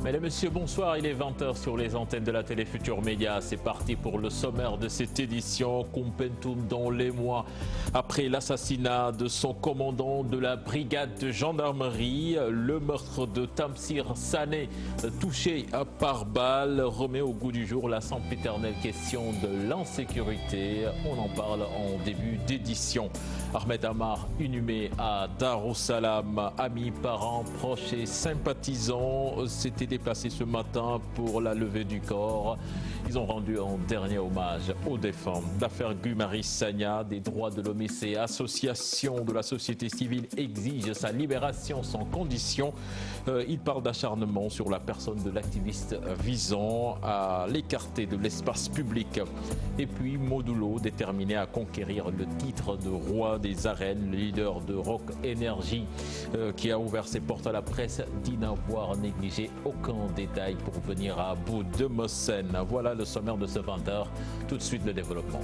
Mesdames, Messieurs, bonsoir. Il est 20h sur les antennes de la télé Futur Média. C'est parti pour le sommaire de cette édition. Koumpentoum dans les mois après l'assassinat de son commandant de la brigade de gendarmerie. Le meurtre de Tamsir Sané, touché par balle, remet au goût du jour la sempiternelle question de l'insécurité. On en parle en début d'édition. Ahmed Amar, inhumé à Darussalam, amis, parents, proches et sympathisants s'étaient déplacés ce matin pour la levée du corps. Ils ont rendu un dernier hommage aux défunts. L'affaire Guy-Marius Sagna, des droits de l'homme et ses associations de la société civile exigent sa libération sans condition. Il parle d'acharnement sur la personne de l'activiste visant à l'écarter de l'espace public. Et puis Modulo, déterminé à conquérir le titre de roi des arènes, le leader de Rock Energy qui a ouvert ses portes à la presse, dit n'avoir négligé aucun détail pour venir à bout de Mossen. Voilà le sommaire de ce 20h. Tout de suite le développement.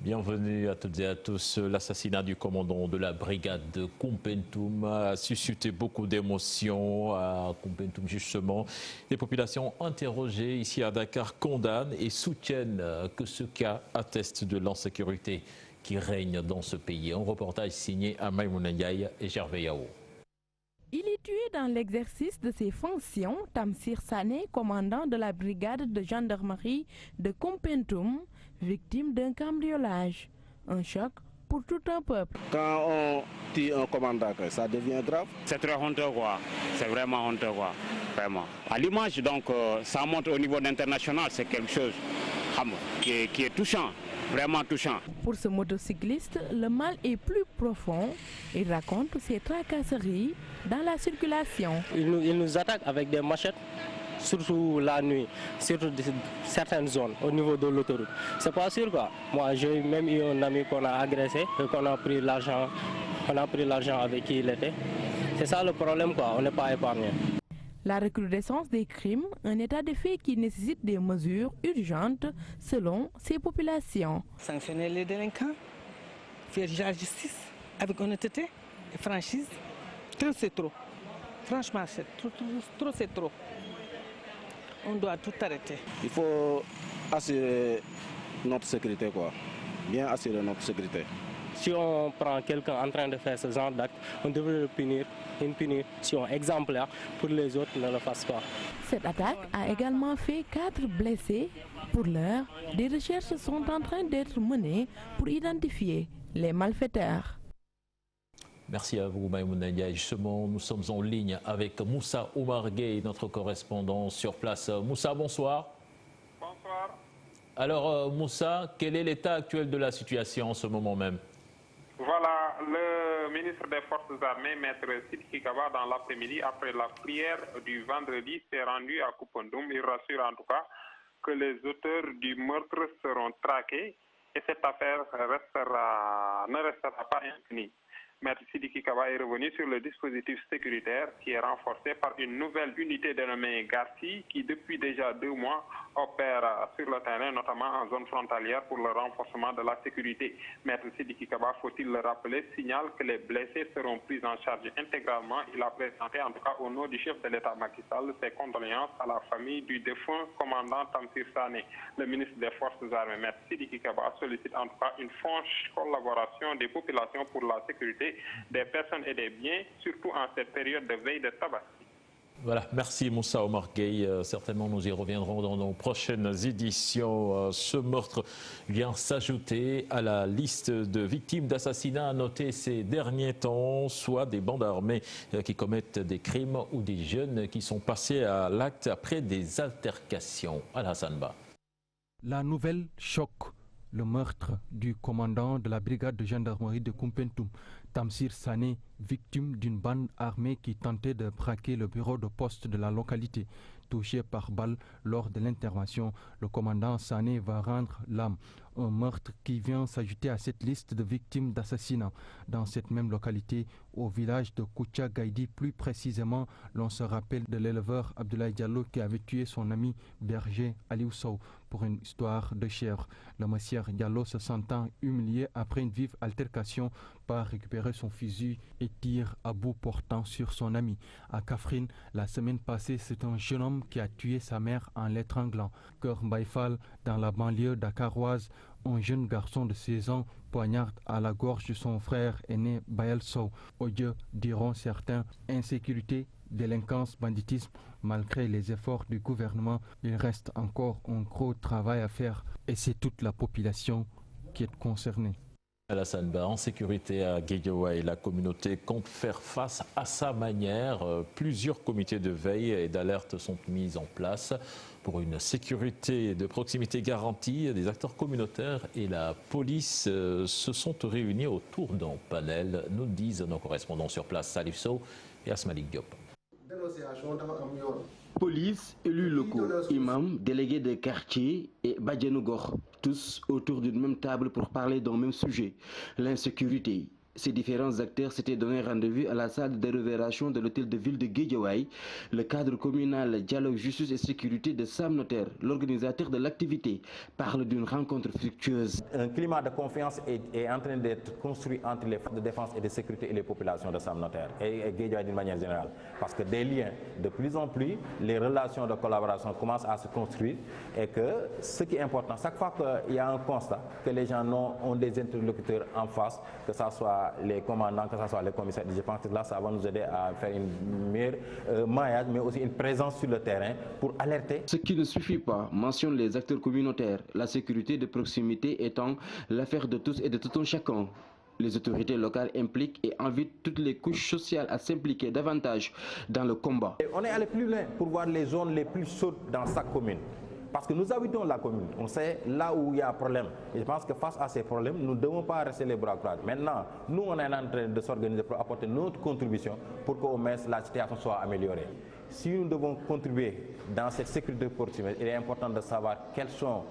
Bienvenue à toutes et à tous. L'assassinat du commandant de la brigade de Koumpentoum a suscité beaucoup d'émotions à Koumpentoum justement. Les populations interrogées ici à Dakar condamnent et soutiennent que ce cas atteste de l'insécurité qui règne dans ce pays. Un reportage signé à Maïmouna Ndiaye et Gervais Yao. Il est tué dans l'exercice de ses fonctions. Tamsir Sané, commandant de la brigade de gendarmerie de Koumpentoum, victime d'un cambriolage. Un choc pour tout un peuple. Quand on tue un commandant, ça devient grave. C'est très honteux, quoi. C'est vraiment honteux, quoi. Vraiment. À l'image, donc, ça montre au niveau international, c'est quelque chose qui est touchant. Vraiment touchant. Pour ce motocycliste, le mal est plus profond. Il raconte ses tracasseries dans la circulation. Il nous attaque avec des machettes, surtout la nuit, surtout certaines zones au niveau de l'autoroute. C'est pas sûr quoi. Moi j'ai même eu un ami qu'on a agressé et qu'on a pris l'argent avec qui il était. C'est ça le problème quoi, on n'est pas épargné. La recrudescence des crimes, un état de fait qui nécessite des mesures urgentes selon ces populations. Sanctionner les délinquants, faire la justice avec honnêteté et franchise, trop c'est trop. Franchement, c'est trop. On doit tout arrêter. Il faut assurer notre sécurité, quoi. Bien assurer notre sécurité. Si on prend quelqu'un en train de faire ce genre d'acte, on devrait le punir, une punition exemplaire pour les autres ne le fassent pas. Cette attaque a également fait 4 blessés. Pour l'heure, des recherches sont en train d'être menées pour identifier les malfaiteurs. Merci à vous, Maïmouna Ndiaye. Justement, nous sommes en ligne avec Moussa Omar Gueye, notre correspondant sur place. Moussa, bonsoir. Bonsoir. Alors, Moussa, quel est l'état actuel de la situation en ce moment même? Voilà, le ministre des Forces armées, Maître Sidiki Kaba, dans l'après-midi, après la prière du vendredi, s'est rendu à Koumpentoum. Il rassure en tout cas que les auteurs du meurtre seront traqués et cette affaire ne restera pas impunie. Maître Sidiki Kaba est revenu sur le dispositif sécuritaire qui est renforcé par une nouvelle unité dénommée Garci qui depuis déjà 2 mois opère sur le terrain, notamment en zone frontalière pour le renforcement de la sécurité. Maître Sidiki Kaba, faut-il le rappeler, signale que les blessés seront pris en charge intégralement. Il a présenté en tout cas au nom du chef de l'État Macky Sall ses condoléances à la famille du défunt commandant Tamsir Sané. Le ministre des Forces armées, Maître Sidiki Kaba, sollicite en tout cas une franche collaboration des populations pour la sécurité des personnes et des biens, surtout en cette période de veille de tabac. Voilà, merci Moussa Omar Gueye. Certainement, nous y reviendrons dans nos prochaines éditions. Ce meurtre vient s'ajouter à la liste de victimes d'assassinats notés ces derniers temps, soit des bandes armées qui commettent des crimes ou des jeunes qui sont passés à l'acte après des altercations. Al-Hassan Ba. La nouvelle choque. Le meurtre du commandant de la brigade de gendarmerie de Koumpentoum, Tamsir Sané, victime d'une bande armée qui tentait de braquer le bureau de poste de la localité. touché par balle lors de l'intervention. Le commandant Sané va rendre l'âme. Un meurtre qui vient s'ajouter à cette liste de victimes d'assassinats. Dans cette même localité, au village de Koucha Gaïdi, plus précisément, l'on se rappelle de l'éleveur Abdoulaye Diallo qui avait tué son ami berger Aliou Sow pour une histoire de chèvre. Le monsieur Diallo, se sentant humilié après une vive altercation, part récupérer son fusil et tire à bout portant sur son ami. À Kaffrine, la semaine passée, c'est un jeune homme qui a tué sa mère en l'étranglant. Cœur Mbaïfal, dans la banlieue dakaroise, un jeune garçon de 16 ans poignarde à la gorge de son frère aîné Bayel Sow. Au Dieu, diront certains, insécurité, délinquance, banditisme. Malgré les efforts du gouvernement, il reste encore un gros travail à faire et c'est toute la population qui est concernée. Alassane Ba, en sécurité à Guédiawaye, la communauté compte faire face à sa manière. Plusieurs comités de veille et d'alerte sont mis en place pour une sécurité de proximité garantie. Des acteurs communautaires et la police se sont réunis autour d'un panel, nous disent nos correspondants sur place, Salif Sow et Asmalik Diop. Police, élus locaux, imams, délégués de quartier et Badjanougor, tous autour d'une même table pour parler d'un même sujet, l'insécurité. Ces différents acteurs s'étaient donné rendez-vous à la salle de révération de l'hôtel de ville de Guédiawaye. Le cadre communal Dialogue, Justice et Sécurité de Sam Notaire, l'organisateur de l'activité, parle d'une rencontre fructueuse. Un climat de confiance est en train d'être construit entre les forces de défense et de sécurité et les populations de Sam Notaire et Guédiawaye d'une manière générale. Parce que des liens, de plus en plus, les relations de collaboration commencent à se construire et que ce qui est important, chaque fois qu'il y a un constat que les gens ont des interlocuteurs en face, que ce soit les commandants, que ce soit les commissaires, je pense que là, ça va nous aider à faire une meilleure maillage, mais aussi une présence sur le terrain pour alerter. Ce qui ne suffit pas, mentionnent les acteurs communautaires, la sécurité de proximité étant l'affaire de tous et de tout un chacun. Les autorités locales impliquent et invitent toutes les couches sociales à s'impliquer davantage dans le combat. Et on est allé plus loin pour voir les zones les plus chaudes dans chaque commune. Parce que nous habitons la commune, on sait là où il y a un problème. Et je pense que face à ces problèmes, nous ne devons pas rester les bras croisés. Maintenant, nous, on est en train de s'organiser pour apporter notre contribution pour qu'au moins la situation soit améliorée. Si nous devons contribuer dans cette sécurité proximité, il est important de savoir quels sont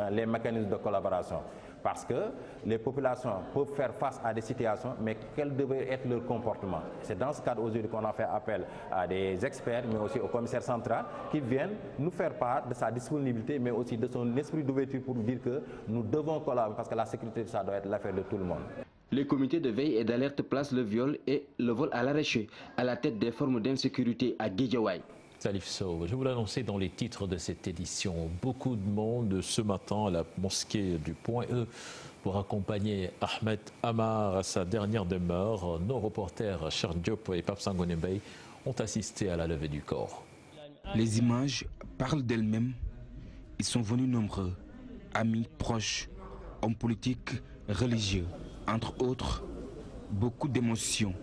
les mécanismes de collaboration. Parce que les populations peuvent faire face à des situations, mais quel devrait être leur comportement? C'est dans ce cadre aujourd'hui qu'on a fait appel à des experts, mais aussi au commissaire central, qui viennent nous faire part de sa disponibilité, mais aussi de son esprit d'ouverture pour dire que nous devons collaborer, parce que la sécurité, ça doit être l'affaire de tout le monde. Les comités de veille et d'alerte placent le viol et le vol à l'arraché à la tête des formes d'insécurité à Guédiawaye. Salif Sow, je vous l'annonçais dans les titres de cette édition. Beaucoup de monde ce matin à la mosquée du Point E pour accompagner Ahmed Amar à sa dernière demeure. Nos reporters Cheikh Diop et Pape Sangoné Bey ont assisté à la levée du corps. Les images parlent d'elles-mêmes. Ils sont venus nombreux, amis, proches, hommes politiques, religieux. Entre autres, beaucoup d'émotions.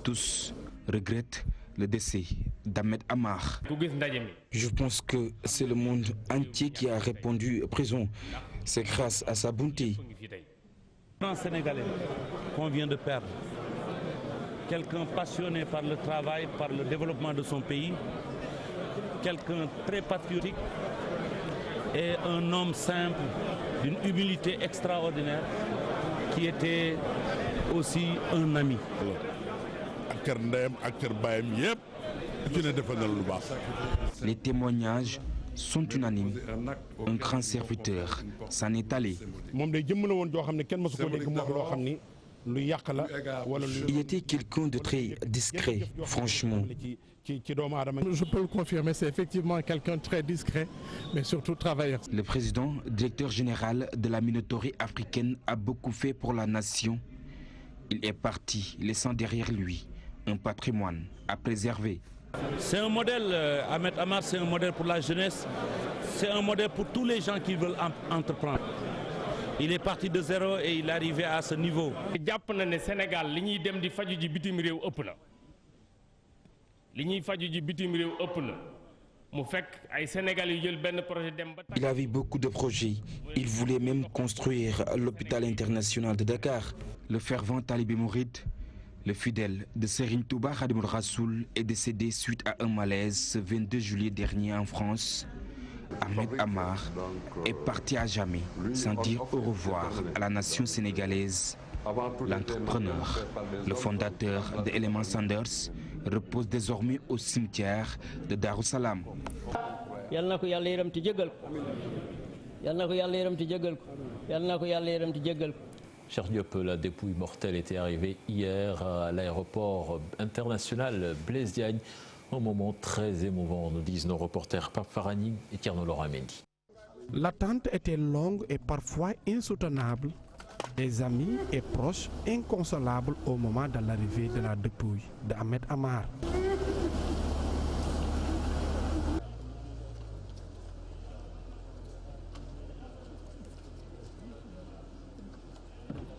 Tous regrettent le décès d'Ahmed Amar. Je pense que c'est le monde entier qui a répondu présent. C'est grâce à sa bonté. Un Sénégalais qu'on vient de perdre. Quelqu'un passionné par le travail, par le développement de son pays. Quelqu'un très patriotique et un homme simple, d'une humilité extraordinaire, qui était aussi un ami. Les témoignages sont unanimes. Un grand serviteur s'en est allé. Il était quelqu'un de très discret, franchement. Je peux le confirmer, c'est effectivement quelqu'un de très discret, mais surtout travailleur. Le président, directeur général de la minorité africaine, a beaucoup fait pour la nation. Il est parti, laissant derrière lui un patrimoine à préserver. C'est un modèle, Ahmed Amar, c'est un modèle pour la jeunesse, c'est un modèle pour tous les gens qui veulent entreprendre. Il est parti de zéro et il est arrivé à ce niveau. Sénégal, il avait beaucoup de projets. Il voulait même construire l'hôpital international de Dakar. Le fervent talibé mouride Le fidèle de Serigne Touba Khadimul Rassoul est décédé suite à un malaise ce 22 juillet dernier en France. Ahmed Amar est parti à jamais sans dire au revoir à la nation sénégalaise. L'entrepreneur, le fondateur de Element Sanders, repose désormais au cimetière de Darussalam. Cher Diop, la dépouille mortelle était arrivée hier à l'aéroport international Blaise Diagne. Un moment très émouvant, nous disent nos reporters Pape Farani et Tierno Laurent Mendy. L'attente était longue et parfois insoutenable. Les amis et proches inconsolables au moment de l'arrivée de la dépouille d'Ahmed Amar.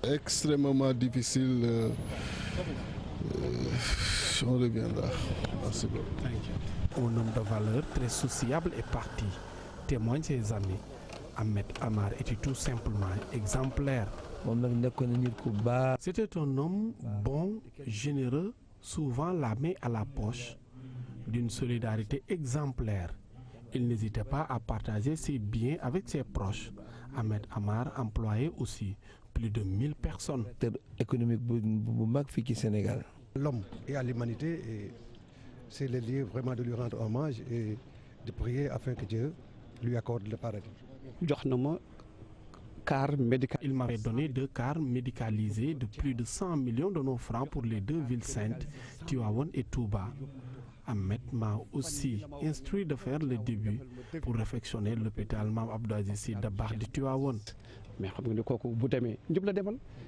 Extrêmement difficile. On reviendra. Merci beaucoup. Un homme de valeur très sociable est parti, témoignent ses amis. Ahmed Amar était tout simplement exemplaire. C'était un homme bon, généreux, souvent la main à la poche, d'une solidarité exemplaire. Il n'hésitait pas à partager ses biens avec ses proches. Ahmed Amar employait aussi plus de 1000 personnes. L'homme et à l'humanité, c'est le lieu vraiment de lui rendre hommage et de prier afin que Dieu lui accorde le paradis. Il m'avait donné 2 cars médicalisés de plus de 100 millions de nos francs pour les 2 villes saintes, Tivaouane et Touba. Ahmed m'a aussi instruit de faire le début pour réfectionner l'hôpital Mame Abdou Aziz Sy Dabakh de Tivaouane.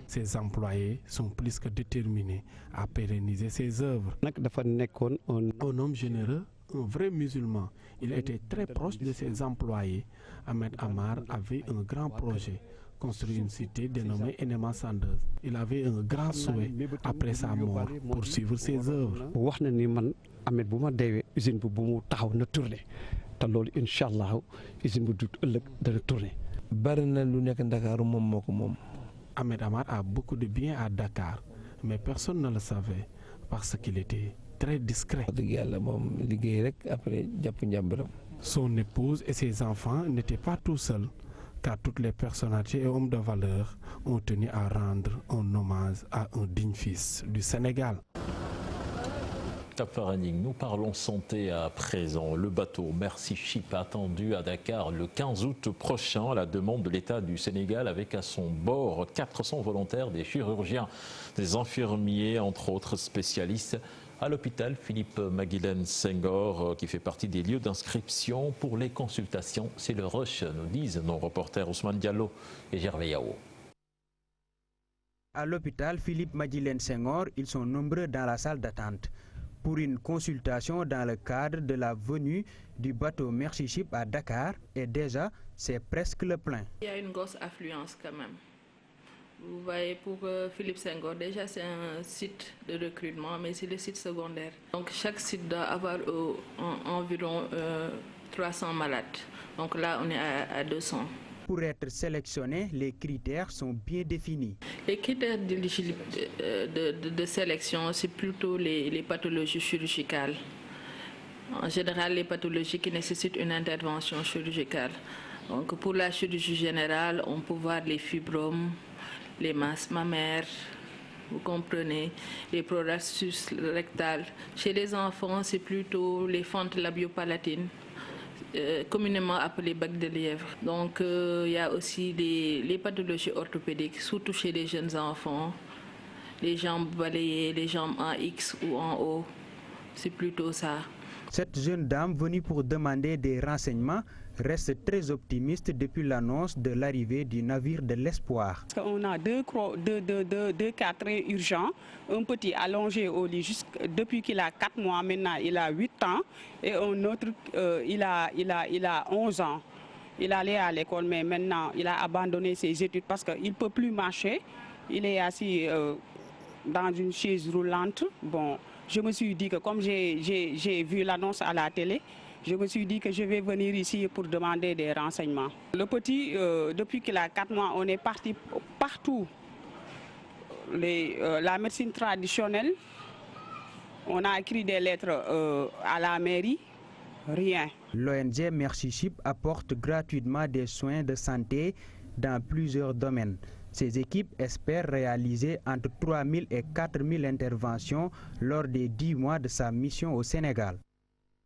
Ses employés sont plus que déterminés à pérenniser ses œuvres. Un homme généreux, un vrai musulman. Il était très proche de ses employés. Ahmed Amar avait un grand projet, construire une cité dénommée Element Sanders. Il avait un grand souhait après sa mort pour suivre ses œuvres. Ahmed Amar a beaucoup de biens à Dakar, mais personne ne le savait parce qu'il était très discret. Son épouse et ses enfants n'étaient pas tout seuls, car toutes les personnalités et hommes de valeur ont tenu à rendre un hommage à un digne fils du Sénégal. Nous parlons santé à présent. Le bateau Merci Ship attendu à Dakar le 15 août prochain à la demande de l'État du Sénégal avec à son bord 400 volontaires, des chirurgiens, des infirmiers, entre autres spécialistes. À l'hôpital Philippe Maguilène Senghor qui fait partie des lieux d'inscription pour les consultations. C'est le rush, nous disent nos reporters Ousmane Diallo et Gervais Yao. À l'hôpital Philippe Maguilène Senghor, ils sont nombreux dans la salle d'attente pour une consultation dans le cadre de la venue du bateau Merci Ship à Dakar. Et déjà, c'est presque le plein. Il y a une grosse affluence quand même. Vous voyez, pour Philippe Senghor, déjà c'est un site de recrutement, mais c'est le site secondaire. Donc chaque site doit avoir environ 300 malades. Donc là, on est à 200. Pour être sélectionné, les critères sont bien définis. Les critères de sélection, c'est plutôt les pathologies chirurgicales. En général, les pathologies qui nécessitent une intervention chirurgicale. Donc pour la chirurgie générale, on peut voir les fibromes, les masses mammaires, vous comprenez, les prolapsus rectales. Chez les enfants, c'est plutôt les fentes labiopalatines, communément appelées bacs de lièvre. Donc il y a aussi les pathologies orthopédiques, surtout chez les jeunes enfants, les jambes balayées, les jambes en X ou en O, c'est plutôt ça. Cette jeune dame venue pour demander des renseignements reste très optimiste depuis l'annonce de l'arrivée du navire de l'Espoir. On a deux cas très urgents, un petit allongé au lit depuis qu'il a 4 mois, maintenant il a 8 ans, et un autre il a 11 ans. Il allait à l'école, mais maintenant il a abandonné ses études parce qu'il ne peut plus marcher. Il est assis dans une chaise roulante. Bon, je me suis dit que comme j'ai vu l'annonce à la télé, je me suis dit que je vais venir ici pour demander des renseignements. Le petit, depuis qu'il a 4 mois, on est parti partout. la médecine traditionnelle. On a écrit des lettres à la mairie, rien. L'ONG Merci Chip apporte gratuitement des soins de santé dans plusieurs domaines. Ces équipes espèrent réaliser entre 3 000 et 4 000 interventions lors des 10 mois de sa mission au Sénégal.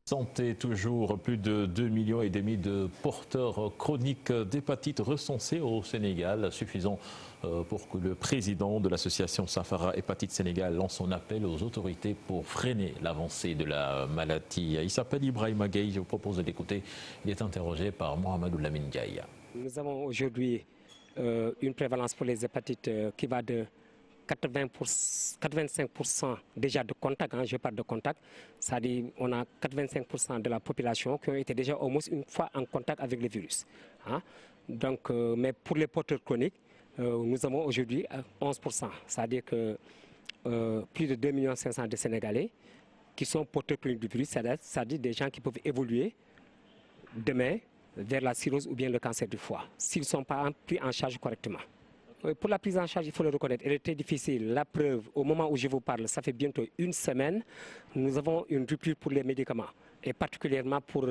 Santé toujours, plus de 2,5 millions de porteurs chroniques d'hépatite recensés au Sénégal, suffisant pour que le président de l'association Safara Hépatite Sénégal lance son appel aux autorités pour freiner l'avancée de la maladie. Il s'appelle Ibrahim Gueye, je vous propose de l'écouter. Il est interrogé par Mohamedou Lamine Gaye. Nous avons aujourd'hui une prévalence pour les hépatites qui va de 85% déjà de contact, je parle de contact, c'est-à-dire on a 85% de la population qui ont été déjà au moins une fois en contact avec le virus. Donc, mais pour les porteurs chroniques, nous avons aujourd'hui 11%, c'est-à-dire que plus de 2 500 000 de Sénégalais qui sont porteurs chroniques du virus, c'est-à-dire des gens qui peuvent évoluer demain vers la cirrhose ou bien le cancer du foie, s'ils ne sont pas pris en charge correctement. Pour la prise en charge, il faut le reconnaître, elle était difficile. La preuve, au moment où je vous parle, ça fait bientôt une semaine, nous avons une rupture pour les médicaments, et particulièrement pour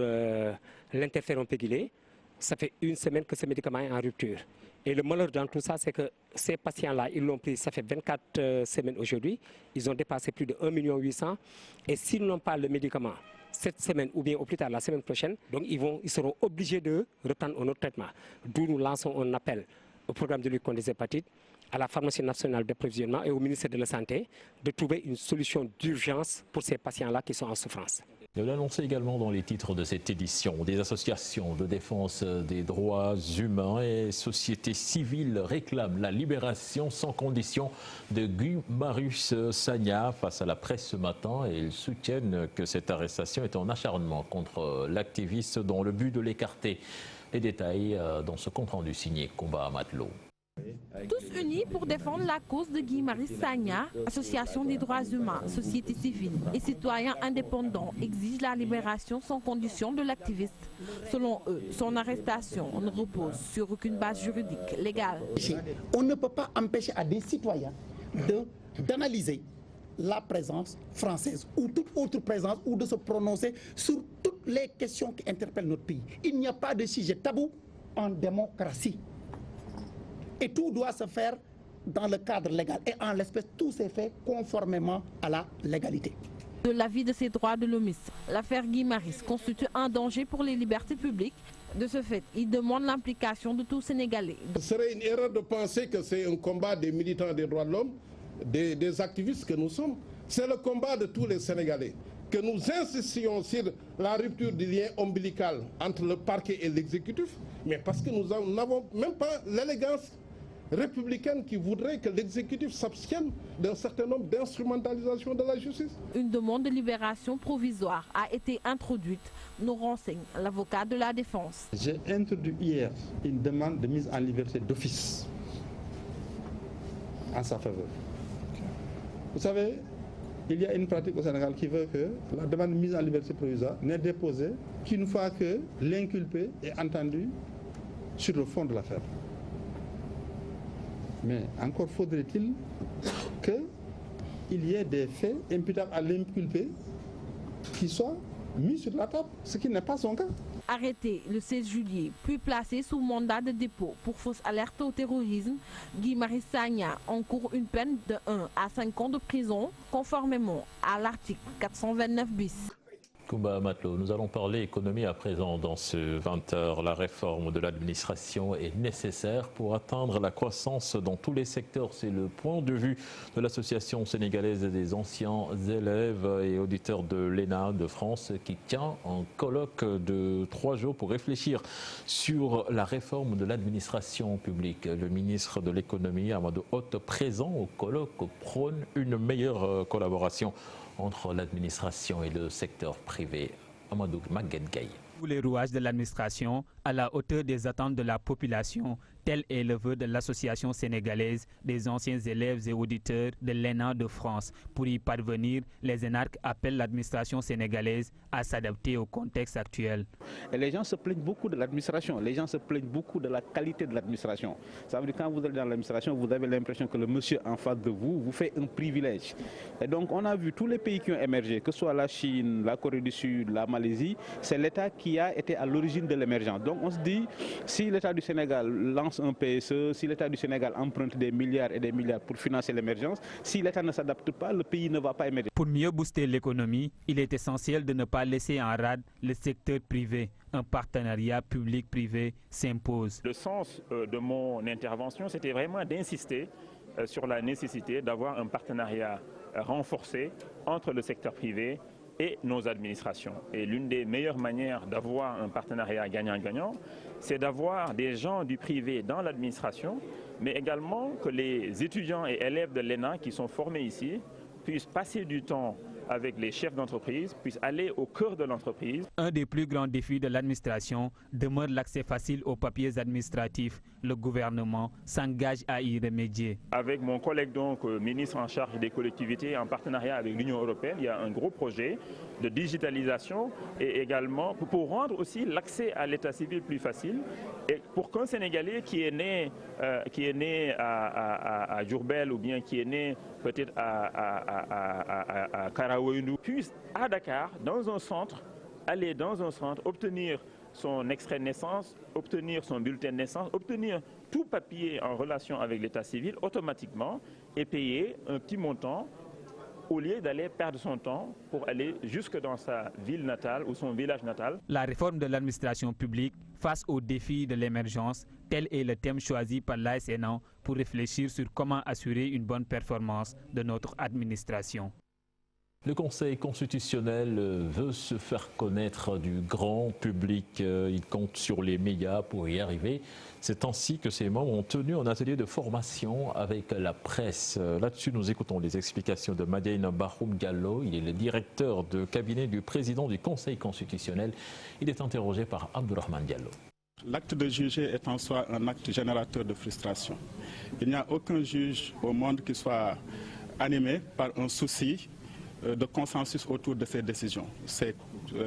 l'interféron pégylé. Ça fait une semaine que ce médicament est en rupture. Et le malheur dans tout ça, c'est que ces patients-là, ils l'ont pris, ça fait 24 semaines aujourd'hui, ils ont dépassé plus de 1 800 000, et s'ils n'ont pas le médicament cette semaine ou bien au plus tard la semaine prochaine, donc ils seront obligés de reprendre un autre traitement. D'où nous lançons un appel au programme de lutte contre les hépatites, à la pharmacie nationale d'approvisionnement et au ministère de la Santé de trouver une solution d'urgence pour ces patients-là qui sont en souffrance. Je l'annonçais également dans les titres de cette édition. Des associations de défense des droits humains et sociétés civiles réclament la libération sans condition de Guy Marius Sagna face à la presse ce matin, et ils soutiennent que cette arrestation est un acharnement contre l'activiste dans le but de l'écarter. Les détails dans ce compte-rendu signé Combat Matelot. Tous unis pour défendre la cause de Guy Marius Sagna, Association des droits humains, société civile et citoyens indépendants exigent la libération sans condition de l'activiste. Selon eux, son arrestation ne repose sur aucune base juridique légale. On ne peut pas empêcher à des citoyens d'analyser la présence française ou toute autre présence ou de se prononcer sur toutes les questions qui interpellent notre pays. Il n'y a pas de sujet tabou en démocratie. Et tout doit se faire dans le cadre légal. Et en l'espèce, tout s'est fait conformément à la légalité. De l'avis de ces droits de l'hommiste, l'affaire Guy Marius constitue un danger pour les libertés publiques. De ce fait, il demande l'implication de tous Sénégalais. Ce serait une erreur de penser que c'est un combat des militants des droits de l'homme, des activistes que nous sommes. C'est le combat de tous les Sénégalais. Que nous insistions sur la rupture du lien ombilical entre le parquet et l'exécutif, mais parce que nous n'avons même pas l'élégance républicaine qui voudrait que l'exécutif s'abstienne d'un certain nombre d'instrumentalisations de la justice. Une demande de libération provisoire a été introduite, nous renseigne l'avocat de la défense. J'ai introduit hier une demande de mise en liberté d'office en sa faveur. Vous savez, il y a une pratique au Sénégal qui veut que la demande de mise en liberté provisoire n'est déposée qu'une fois que l'inculpé est entendu sur le fond de l'affaire. Mais encore faudrait-il qu'il y ait des faits imputables à l'inculpé qui soient mis sur la table, ce qui n'est pas son cas. Arrêté le 16 juillet, puis placé sous mandat de dépôt pour fausse alerte au terrorisme, Guy Marius Sagna encourt une peine de 1 à 5 ans de prison, conformément à l'article 429 bis. Koumba Matelot, nous allons parler économie à présent dans ce 20h. La réforme de l'administration est nécessaire pour atteindre la croissance dans tous les secteurs. C'est le point de vue de l'Association sénégalaise des anciens élèves et auditeurs de l'ENA de France qui tient un colloque de 3 jours pour réfléchir sur la réforme de l'administration publique. Le ministre de l'économie, Amadou Hott, présent au colloque, prône une meilleure collaboration entre l'administration et le secteur privé. Amadou Maguette Gaye. Tous les rouages de l'administration à la hauteur des attentes de la population Tel est le vœu de l'Association sénégalaise des anciens élèves et auditeurs de l'ENA de France. Pour y parvenir, les énarques appellent l'administration sénégalaise à s'adapter au contexte actuel. Et les gens se plaignent beaucoup de l'administration, les gens se plaignent beaucoup de la qualité de l'administration. Ça veut dire que quand vous allez dans l'administration, vous avez l'impression que le monsieur en face de vous vous fait un privilège. Et donc on a vu tous les pays qui ont émergé, que ce soit la Chine, la Corée du Sud, la Malaisie, c'est l'État qui a été à l'origine de l'émergence. Donc on se dit, si l'État du Sénégal lance un PSE, si l'État du Sénégal emprunte des milliards et des milliards pour financer l'émergence, si l'État ne s'adapte pas, le pays ne va pas émerger. Pour mieux booster l'économie, il est essentiel de ne pas laisser en rade le secteur privé. Un partenariat public-privé s'impose. Le sens de mon intervention, c'était vraiment d'insister sur la nécessité d'avoir un partenariat renforcé entre le secteur privé et nos administrations. Et l'une des meilleures manières d'avoir un partenariat gagnant-gagnant, c'est d'avoir des gens du privé dans l'administration, mais également que les étudiants et élèves de l'ENA qui sont formés ici puissent passer du temps avec les chefs d'entreprise, puissent aller au cœur de l'entreprise. Un des plus grands défis de l'administration demeure l'accès facile aux papiers administratifs. Le gouvernement s'engage à y remédier. Avec mon collègue donc ministre en charge des collectivités, en partenariat avec l'Union européenne, il y a un gros projet de digitalisation et également pour rendre aussi l'accès à l'état civil plus facile et pour qu'un Sénégalais qui est né à Diourbel ou bien qui est né peut-être à Karaouindou puisse à Dakar, dans un centre, aller dans un centre, obtenir son extrait de naissance, obtenir son bulletin de naissance, obtenir tout papier en relation avec l'état civil automatiquement et payer un petit montant au lieu d'aller perdre son temps pour aller jusque dans sa ville natale ou son village natal. La réforme de l'administration publique face aux défis de l'émergence, tel est le thème choisi par l'ASNA pour réfléchir sur comment assurer une bonne performance de notre administration. Le Conseil constitutionnel veut se faire connaître du grand public. Il compte sur les médias pour y arriver. C'est ainsi que ces membres ont tenu un atelier de formation avec la presse. Là-dessus, nous écoutons les explications de Madiaïna Bahoum Diallo. Il est le directeur de cabinet du président du Conseil constitutionnel. Il est interrogé par Abdourahmane Diallo. L'acte de juger est en soi un acte générateur de frustration. Il n'y a aucun juge au monde qui soit animé par un souci de consensus autour de ces décisions.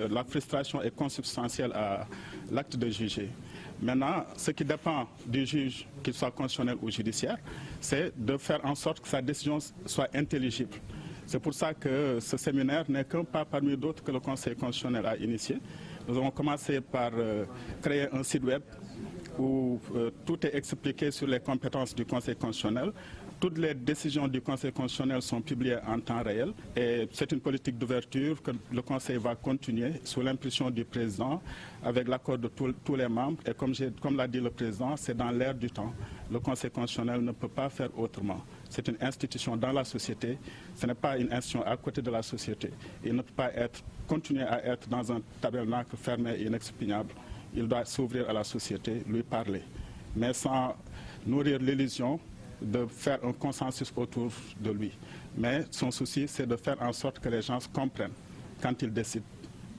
La frustration est consubstantielle à l'acte de juger. Maintenant, ce qui dépend du juge, qu'il soit constitutionnel ou judiciaire, c'est de faire en sorte que sa décision soit intelligible. C'est pour ça que ce séminaire n'est qu'un pas parmi d'autres que le Conseil constitutionnel a initié. Nous avons commencé par créer un site web où tout est expliqué sur les compétences du Conseil constitutionnel. Toutes les décisions du Conseil constitutionnel sont publiées en temps réel et c'est une politique d'ouverture que le Conseil va continuer sous l'impulsion du Président avec l'accord de tous les membres. Et comme l'a dit le Président, c'est dans l'air du temps. Le Conseil constitutionnel ne peut pas faire autrement. C'est une institution dans la société, ce n'est pas une institution à côté de la société. Il ne peut pas continuer à être dans un tabernacle fermé et inexpugnable. Il doit s'ouvrir à la société, lui parler, mais sans nourrir l'illusion de faire un consensus autour de lui. Mais son souci, c'est de faire en sorte que les gens comprennent quand il décide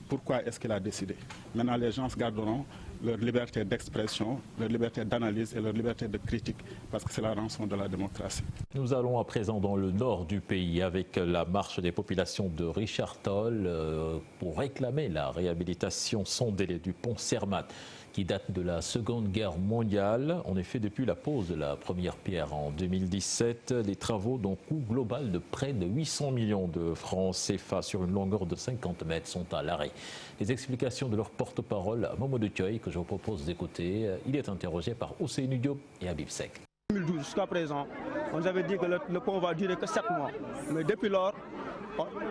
pourquoi est-ce qu'il a décidé. Maintenant, les gens garderont leur liberté d'expression, leur liberté d'analyse et leur liberté de critique, parce que c'est la rançon de la démocratie. Nous allons à présent dans le nord du pays avec la marche des populations de Richard Toll pour réclamer la réhabilitation sans délai du pont Zermatt, qui date de la Seconde Guerre mondiale. En effet, depuis la pose de la première pierre en 2017, les travaux d'un coût global de près de 800 millions de francs CFA sur une longueur de 50 mètres sont à l'arrêt. Les explications de leur porte-parole, Mamadou Thioye, que je vous propose d'écouter, il est interrogé par Ousseynou Diop et Habib Seck. 2012 jusqu'à présent, on nous avait dit que le pont va durer que 7 mois. Mais depuis lors,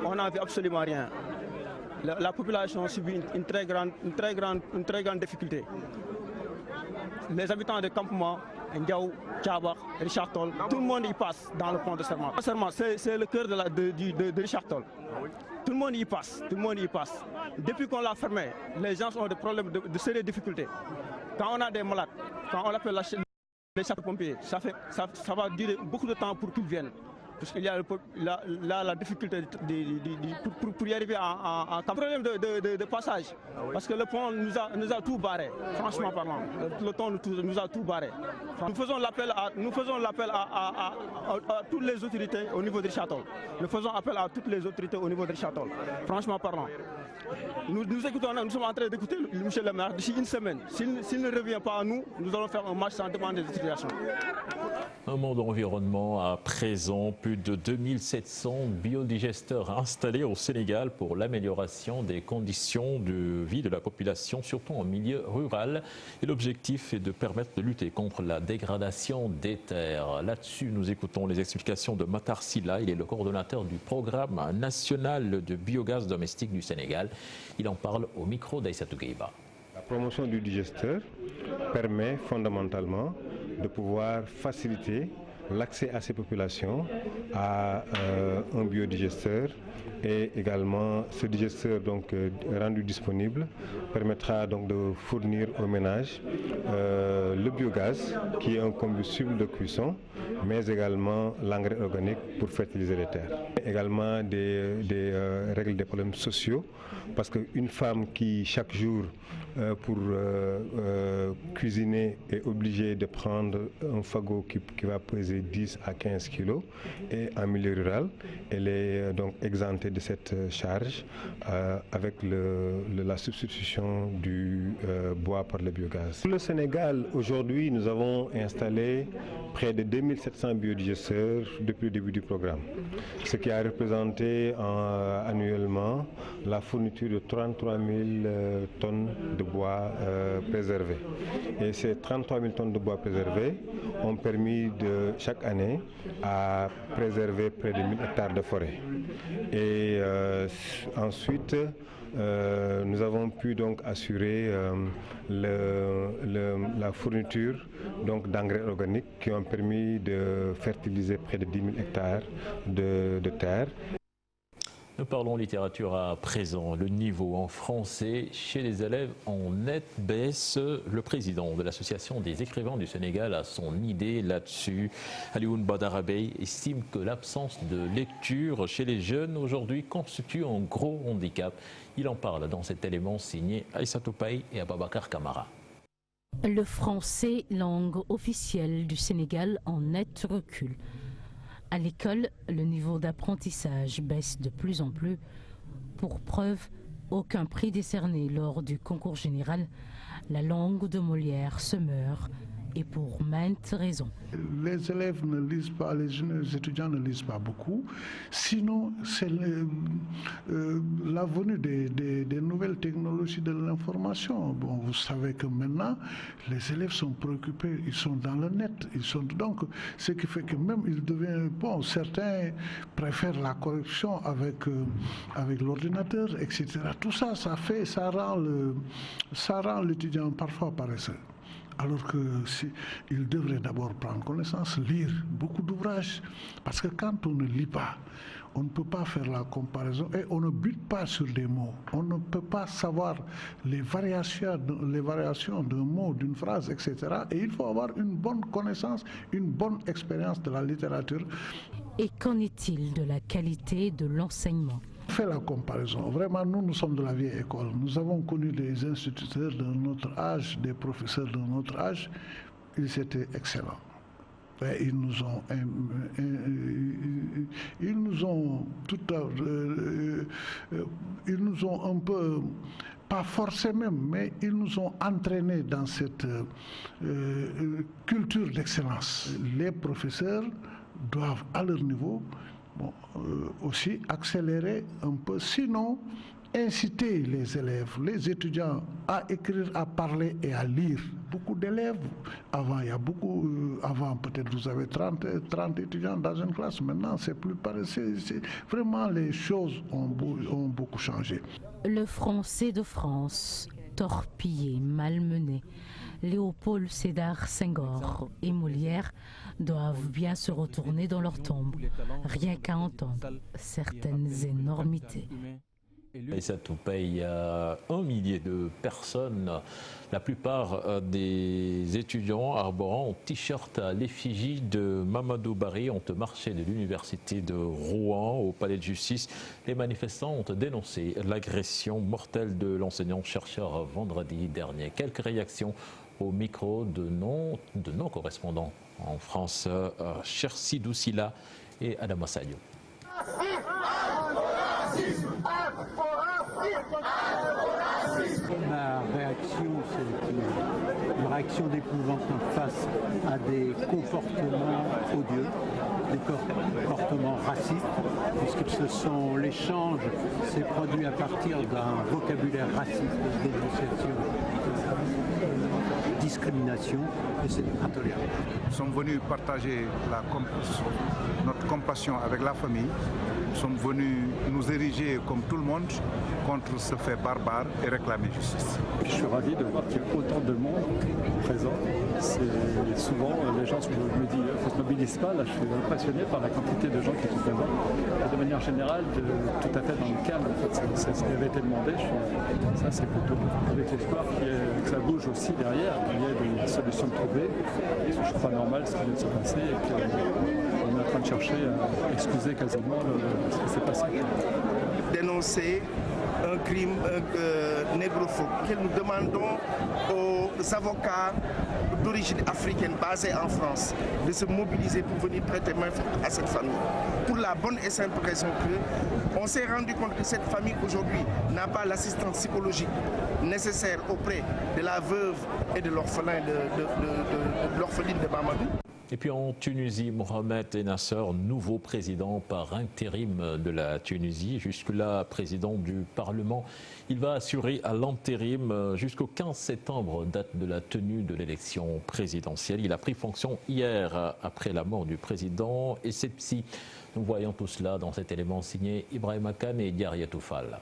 on n'a vu absolument rien. La population subit une très grande difficulté. Les habitants des campements, Ndiaou, Tchabak, Richard Toll, tout le monde y passe dans le pont de Zermatt. C'est le cœur de Richard Toll. Tout le monde y passe, tout le monde y passe. Depuis qu'on l'a fermé, les gens ont des problèmes de sérieuses difficultés. Quand on a des malades, quand on appelle les sapeurs-pompiers, ça va durer beaucoup de temps pour qu'ils viennent. puisqu'il y a la difficulté pour y arriver en problème de passage. Parce que le pont nous a tout barré, franchement parlant. Le pont nous a tout barré. Nous faisons l'appel à toutes les autorités au niveau du château. Nous faisons appel à toutes les autorités au niveau du château, franchement parlant. Nous sommes en train d'écouter M. le maire d'ici une semaine. S'il ne revient pas à nous, nous allons faire un match sans demander d'explication. Un mot d'environnement à présent. Plus de 2700 biodigesteurs installés au Sénégal pour l'amélioration des conditions de vie de la population, surtout en milieu rural. Et l'objectif est de permettre de lutter contre la dégradation des terres. Là-dessus, nous écoutons les explications de Matar Silla. Il est le coordonnateur du programme national de biogaz domestique du Sénégal. Il en parle au micro d'Aïssatou Gueiba. La promotion du digesteur permet fondamentalement de pouvoir faciliter l'accès à ces populations à un biodigesteur, et également ce digesteur donc rendu disponible permettra donc de fournir aux ménages le biogaz qui est un combustible de cuisson, mais également l'engrais organique pour fertiliser les terres. Également des règles des problèmes sociaux, parce qu'une femme qui chaque jour pour cuisiner est obligée de prendre un fagot qui va peser 10 à 15 kilos, et en milieu rural, elle est donc exemptée de cette charge avec la substitution du bois par le biogaz. Pour le Sénégal, aujourd'hui, nous avons installé près de 2700 biodigesteurs depuis le début du programme, ce qui a représenté annuellement la fourniture de 33 000 tonnes de bois préservés. Et ces 33 000 tonnes de bois préservés ont permis chaque année à préserver près de 1000 hectares de forêt. Et ensuite, nous avons pu donc assurer la fourniture d'engrais organiques qui ont permis de fertiliser près de 10 000 hectares de terre. Nous parlons littérature à présent. Le niveau en français chez les élèves en nette baisse. Le président de l'Association des écrivains du Sénégal a son idée là-dessus. Alioune Badarabey estime que l'absence de lecture chez les jeunes aujourd'hui constitue un gros handicap. Il en parle dans cet élément signé Aïssatou Paye et Ababakar Kamara. Le français, langue officielle du Sénégal, en net recul. À l'école, le niveau d'apprentissage baisse de plus en plus. Pour preuve, aucun prix décerné lors du concours général. La langue de Molière se meurt, et pour maintes raisons. Les élèves ne lisent pas, les jeunes étudiants ne lisent pas beaucoup. Sinon, c'est la venue des nouvelles technologies de l'information. Bon, vous savez que maintenant, les élèves sont préoccupés, ils sont dans le net. Donc, ce qui fait que même ils deviennent... Bon, certains préfèrent la correction avec l'ordinateur, etc. Tout ça, ça rend l'étudiant parfois paresseux. Alors qu'il devrait d'abord prendre connaissance, lire beaucoup d'ouvrages. Parce que quand on ne lit pas, on ne peut pas faire la comparaison et on ne bute pas sur des mots. On ne peut pas savoir les variations d'un mot, d'une phrase, etc. Et il faut avoir une bonne connaissance, une bonne expérience de la littérature. Et qu'en est-il de la qualité de l'enseignement ? Fait la comparaison. Vraiment, nous sommes de la vieille école. Nous avons connu des instituteurs de notre âge, des professeurs de notre âge. Ils étaient excellents. Et ils nous ont un peu, pas forcés même, mais ils nous ont entraînés dans cette culture d'excellence. Les professeurs doivent, à leur niveau, aussi accélérer un peu, sinon inciter les élèves, les étudiants à écrire, à parler et à lire. Beaucoup d'élèves, avant peut-être vous avez 30 étudiants dans une classe, maintenant c'est plus pareil, vraiment les choses ont beaucoup changé. Le français de France, torpillé, malmené. Léopold Sédar Senghor et Molière doivent bien se retourner dans leur tombe, rien qu'à entendre certaines énormités. Et ça tout paye 1 millier de personnes. La plupart des étudiants arborant un t-shirt à l'effigie de Mamadou Barry ont marché de l'université de Rouen au palais de justice. Les manifestants ont dénoncé l'agression mortelle de l'enseignant-chercheur vendredi dernier. Quelques réactions au micro de nos correspondants en France, Chersi Doussila et Adama Sadio. La réaction, c'est une réaction d'épouvante face à des comportements odieux, des comportements racistes, puisque l'échange s'est produit à partir d'un vocabulaire raciste, de dénonciation, discrimination, et c'est intolérable. Nous sommes venus partager notre compassion avec la famille. Nous sommes venus nous ériger comme tout le monde contre ce fait barbare et réclamer justice. Je suis ravi de voir qu'il y a autant de monde présent. Souvent, les gens me disent « on ne se mobilise pas ». Là, je suis impressionné par la quantité de gens qui sont présents. Et de manière générale, tout à fait dans le calme. En fait, c'est ce qui avait été demandé. Ça, c'est plutôt avec l'espoir que ça bouge aussi derrière, qu'il y ait des solutions trouvées. Je ne trouve pas normal ce qui vient de se passer et qu'on est en train de chercher à excuser quasiment ce qui s'est passé. Dénoncer un crime négrophobe que nous demandons aux avocats d'origine africaine basés en France de se mobiliser pour venir prêter main forte à cette famille. Pour la bonne et simple raison qu'on s'est rendu compte que cette famille aujourd'hui n'a pas l'assistance psychologique nécessaire auprès de la veuve et de l'orphelin de l'orpheline de Mamadou. Et puis en Tunisie, Mohamed Ennasser, nouveau président par intérim de la Tunisie, jusque-là président du Parlement. Il va assurer à l'intérim jusqu'au 15 septembre, date de la tenue de l'élection présidentielle. Il a pris fonction hier après la mort du président Essebsi. Nous voyons tout cela dans cet élément signé Ibrahima Kane et Diarya Toufal.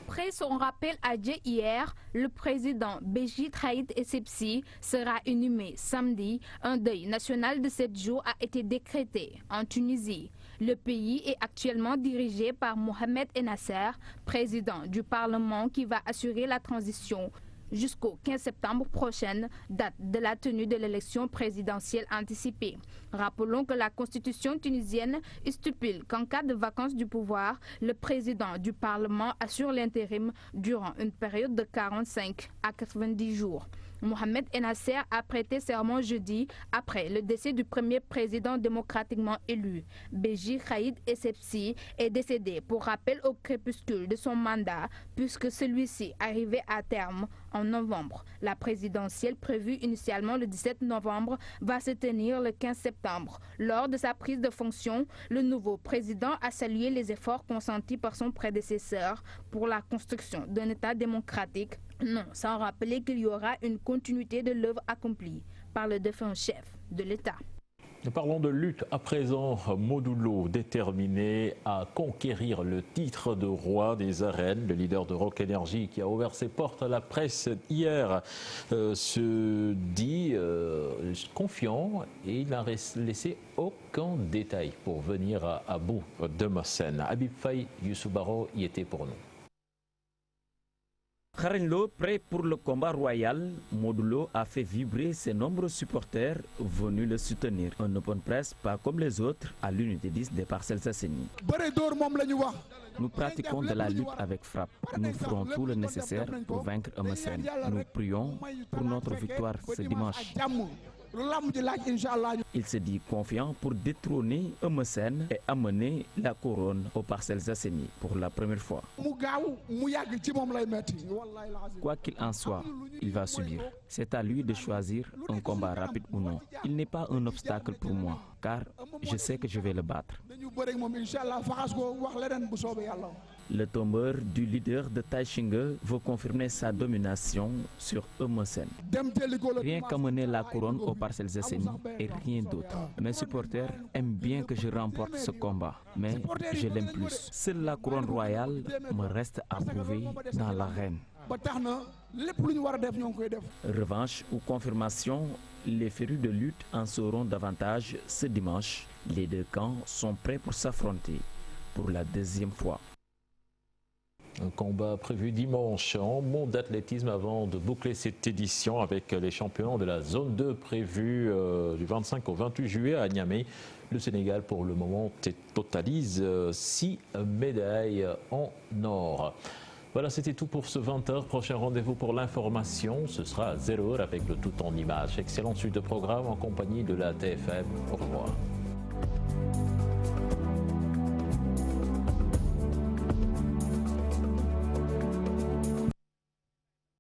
Après son rappel à Dieu hier, le président Béji Traïd Essebsi sera inhumé samedi. Un deuil national de 7 jours a été décrété en Tunisie. Le pays est actuellement dirigé par Mohamed Ennasser, président du Parlement qui va assurer la transition jusqu'au 15 septembre prochaine, date de la tenue de l'élection présidentielle anticipée. Rappelons que la constitution tunisienne stipule qu'en cas de vacance du pouvoir, le président du Parlement assure l'intérim durant une période de 45 à 90 jours. Mohamed Ennasser a prêté serment jeudi après le décès du premier président démocratiquement élu. Béji Traïd Essebsi est décédé pour rappel au crépuscule de son mandat puisque celui-ci arrivait à terme en novembre. La présidentielle prévue initialement le 17 novembre va se tenir le 15 septembre. Lors de sa prise de fonction, le nouveau président a salué les efforts consentis par son prédécesseur pour la construction d'un État démocratique. Non, sans rappeler qu'il y aura une continuité de l'œuvre accomplie par le défunt chef de l'État. Nous parlons de lutte à présent. Modulo, déterminé à conquérir le titre de roi des arènes. Le leader de Rock Énergie qui a ouvert ses portes à la presse hier se dit confiant et il n'a laissé aucun détail pour venir à bout de Mossen. Habib Faye, Youssou Baro y était pour nous. Kharenlo, prêt pour le combat royal, Modulo a fait vibrer ses nombreux supporters venus le soutenir. Un open press pas comme les autres à l'unité 10 des Parcelles Assainies. Nous pratiquons de la lutte avec frappe. Nous ferons tout le nécessaire pour vaincre Mossen. Nous prions pour notre victoire ce dimanche. Il se dit confiant pour détrôner Mossen et amener la couronne aux Parcelles Assainies pour la première fois. Quoi qu'il en soit, il va subir. C'est à lui de choisir un combat rapide ou non. Il n'est pas un obstacle pour moi, car je sais que je vais le battre. Le tombeur du leader de Taïchingue veut confirmer sa domination sur Mossen. Rien qu'amener la couronne aux Parcelles Assainies et rien d'autre. Mes supporters aiment bien que je remporte ce combat, mais je l'aime plus. Seule la couronne royale me reste à prouver dans l'arène. Revanche ou confirmation, les férus de lutte en sauront davantage ce dimanche. Les deux camps sont prêts pour s'affronter pour la deuxième fois. Un combat prévu dimanche en monde d'athlétisme avant de boucler cette édition avec les champions de la zone 2 prévus du 25 au 28 juillet à Niamey. Le Sénégal, pour le moment, totalise 6 médailles en or. Voilà, c'était tout pour ce 20h. Prochain rendez-vous pour l'information, ce sera à 0h avec le tout en images. Excellente suite de programme en compagnie de la TFM. Au revoir.